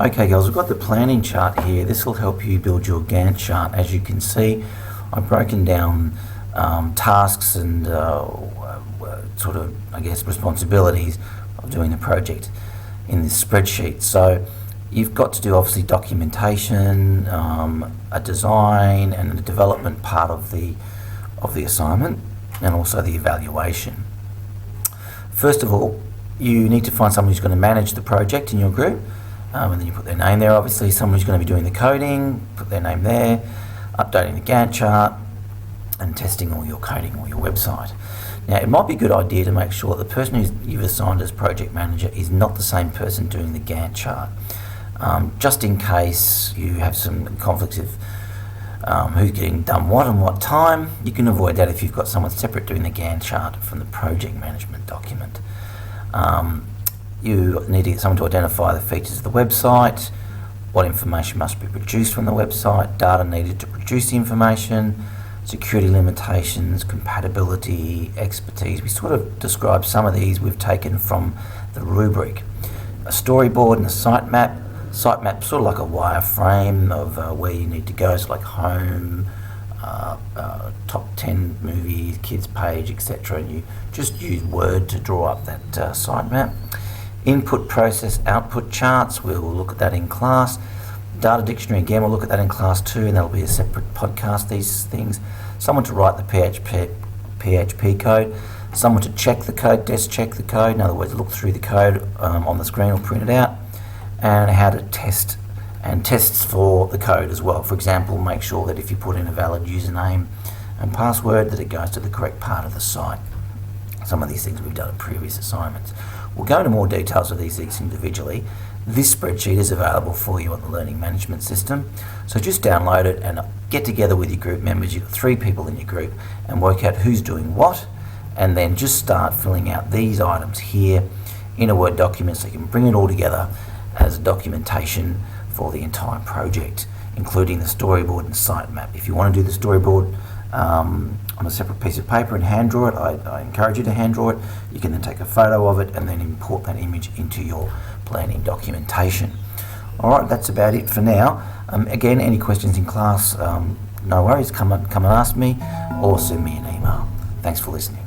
Okay guys, we've got the planning chart here. This will help you build your Gantt chart. As you can see, I've broken down tasks and sort of, I guess, responsibilities of doing the project in this spreadsheet. So you've got to do obviously documentation, a design and the development part of the assignment, and also the evaluation. First of all, you need to find someone who's going to manage the project in your group. And then you put their name there, obviously. Someone who's going to be doing the coding, put their name there, updating the Gantt chart, and testing all your coding or your website. Now, it might be a good idea to make sure that the person who you've assigned as project manager is not the same person doing the Gantt chart. Just in case you have some conflicts of who's getting done what and what time, you can avoid that if you've got someone separate doing the Gantt chart from the project management document. You need to get someone to identify the features of the website, what information must be produced from the website, data needed to produce the information, security limitations, compatibility, expertise. We sort of describe some of these we've taken from the rubric. A storyboard and a sitemap. Sitemap sort of like a wireframe of where you need to go. It's like home, top 10 movies, kids page, etc. And you just use Word to draw up that sitemap. Input process output charts, we'll look at that in class. Data dictionary, again, we'll look at that in class too, and that'll be a separate podcast, these things. Someone to write the PHP code, someone to check the code, desk check the code, in other words, look through the code on the screen or print it out, and how to test, and tests for the code as well. For example, make sure that if you put in a valid username and password, that it goes to the correct part of the site. Some of these things we've done in previous assignments. We'll go into more details of these things individually. This spreadsheet is available for you on the learning management system. So just download it and get together with your group members. You've got 3 people in your group, and work out who's doing what, and then just start filling out these items here in a Word document so you can bring it all together as documentation for the entire project, including the storyboard and sitemap. If you want to do the storyboard on a separate piece of paper and hand draw it, I encourage you to hand draw it. You can then take a photo of it and then import that image into your planning documentation. Alright, that's about it for now. Again, any questions in class, no worries, come and ask me or send me an email. Thanks for listening.